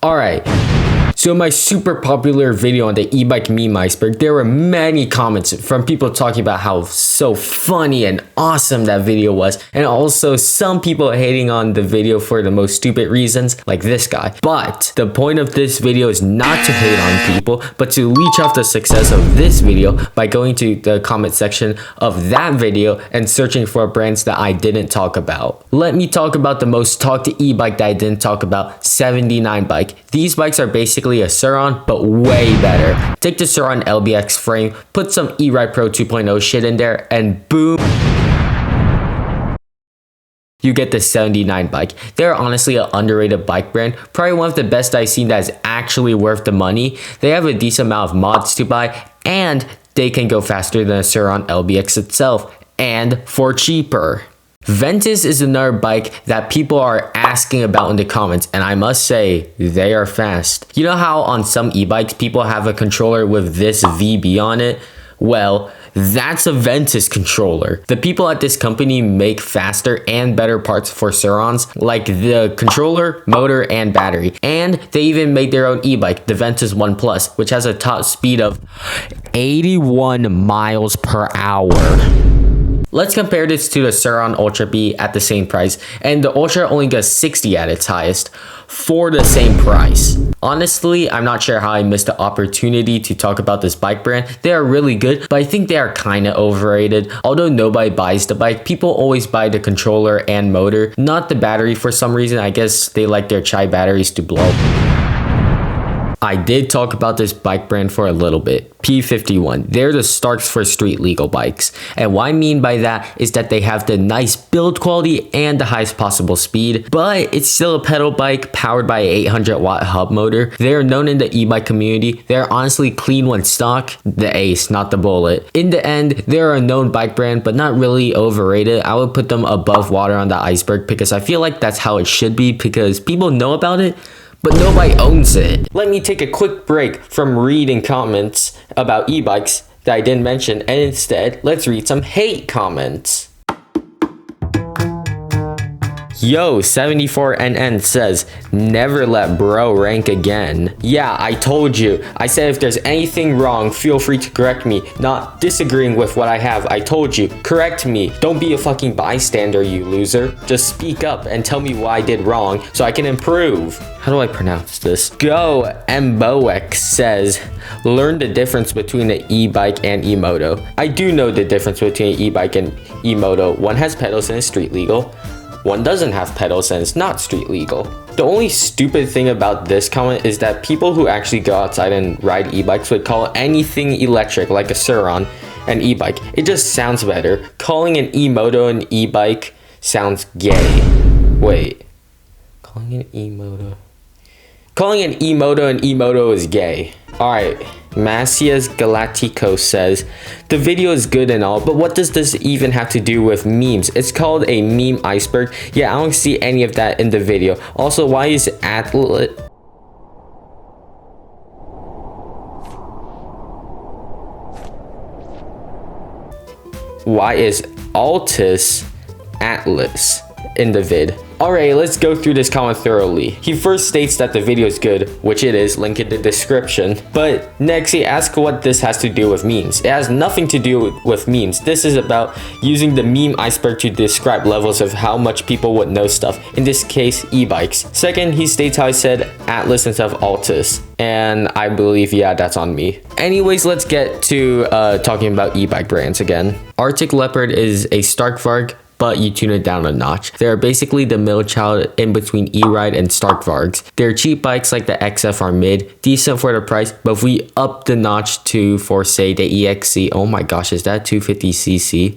Alright, so in my super popular video on the e-bike meme iceberg, there were many comments from people talking about how so funny and awesome that video was, and also some people hating on the video for the most stupid reasons, like this guy. But the point of this video is not to hate on people, but to leech off the success of this video by going to the comment section of that video and searching for brands that I didn't talk about. Let me talk about the most talked e-bike that I didn't talk about, 79 bike. These bikes are basically a surron, but way better. Take the surron LBX frame, put some eRide Pro 2.0 shit in there, and boom, you get the 79 bike. They're honestly an underrated bike brand, probably one of the best I've seen that is actually worth the money. They have a decent amount of mods to buy, and they can go faster than a surron LBX itself, and for cheaper. Ventus is another bike that people are asking about in the comments, and I must say, they are fast. You know how on some e-bikes people have a controller with this VB on it? Well, that's a Ventus controller. The people at this company make faster and better parts for surrons, like the controller, motor, and battery. And they even made their own e-bike, the Ventus 1 Plus, which has a top speed of 81 miles per hour. Let's compare this to the Surron Ultra B at the same price, and the Ultra only goes 60 at its highest for the same price. Honestly, I'm not sure how I missed the opportunity to talk about this bike brand. They are really good, but I think they are kinda overrated. Although nobody buys the bike, people always buy the controller and motor, not the battery for some reason. I guess they like their chai batteries to blow. I did talk about this bike brand for a little bit. P51. They're the Starks for street legal bikes. And what I mean by that is that they have the nice build quality and the highest possible speed, but it's still a pedal bike powered by an 800 watt hub motor. They're known in the e-bike community. They're honestly clean when stock. The ace, not the bullet. In the end, they're a known bike brand, but not really overrated. I would put them above water on the iceberg because I feel like that's how it should be, because people know about it, but nobody owns it. Let me take a quick break from reading comments about e-bikes that I didn't mention, and instead, let's read some hate comments. Yo, 74NN says, never let bro rank again. Yeah, I told you. I said if there's anything wrong, feel free to correct me. Not disagreeing with what I have. I told you. Correct me. Don't be a fucking bystander, you loser. Just speak up and tell me what I did wrong so I can improve. How do I pronounce this? Go Mboek says, learn the difference between an e-bike and e-moto. I do know the difference between an e-bike and e-moto. One has pedals and is street legal. One doesn't have pedals and it's not street legal. The only stupid thing about this comment is that people who actually go outside and ride e-bikes would call anything electric, like a surron, an e-bike. It just sounds better. Calling an e-moto an e-bike sounds gay. Wait. Calling an e-moto an e-moto is gay. Alright, Macias Galactico says, the video is good and all, but what does this even have to do with memes? It's called a meme iceberg. Yeah, I don't see any of that in the video. Also, why is Altis Atlas in the vid? Alright, let's go through this comment thoroughly. He first states that the video is good, which it is, link in the description. But next he asks what this has to do with memes. It has nothing to do with memes. This is about using the meme iceberg to describe levels of how much people would know stuff. In this case, e-bikes. Second, he states how I said Atlas instead of Altis. And I believe, yeah, that's on me. Anyways, let's get to talking about e-bike brands again. Arctic Leopard is a Stark Varg, but you tune it down a notch. They're basically the middle child in between E-Ride and Stark Vargs. Their cheap bikes like the XF are mid, decent for the price, but if we up the notch to, for say, the EXC, oh my gosh, is that 250cc?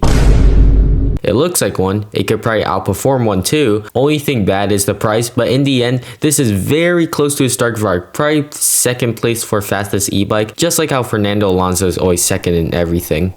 It looks like one. It could probably outperform one too. Only thing bad is the price, but in the end, this is very close to a Stark Varg. Probably second place for fastest e-bike, just like how Fernando Alonso is always second in everything.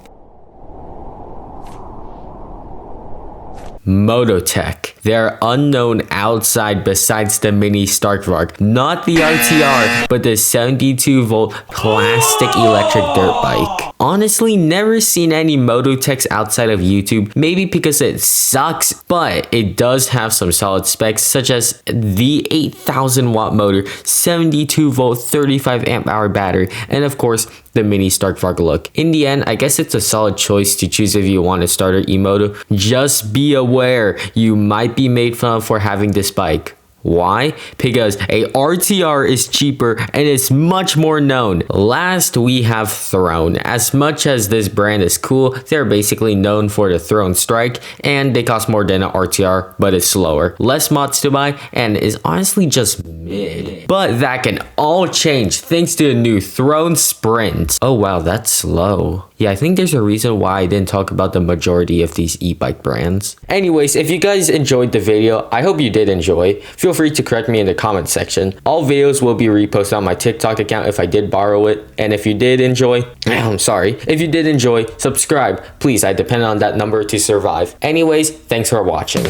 Mototech. They're unknown outside besides the mini Starkvark. Not the RTR, but the 72 volt plastic electric dirt bike. Honestly, never seen any moto techs outside of YouTube, maybe because it sucks, but it does have some solid specs such as the 8000 watt motor, 72 volt 35 amp hour battery, and of course the mini Starkvark look. In the end, I guess it's a solid choice to choose if you want a starter e-moto. Just be aware, you might be made fun of for having this bike. Why? Because a RTR is cheaper and it's much more known. Last, we have Surron. As much as this brand is cool, they're basically known for the Throne Strike, and they cost more than an RTR, but it's slower. Less mods to buy, and is honestly just mid. But that can all change thanks to the new Throne Sprint. Oh wow, that's slow. Yeah, I think there's a reason why I didn't talk about the majority of these e-bike brands. Anyways, if you guys enjoyed the video, I hope you did enjoy. Feel free to correct me in the comment section. All videos will be reposted on my TikTok account if I did borrow it. And if you did enjoy, I'm sorry. If you did enjoy, subscribe. Please, I depend on that number to survive. Anyways, thanks for watching.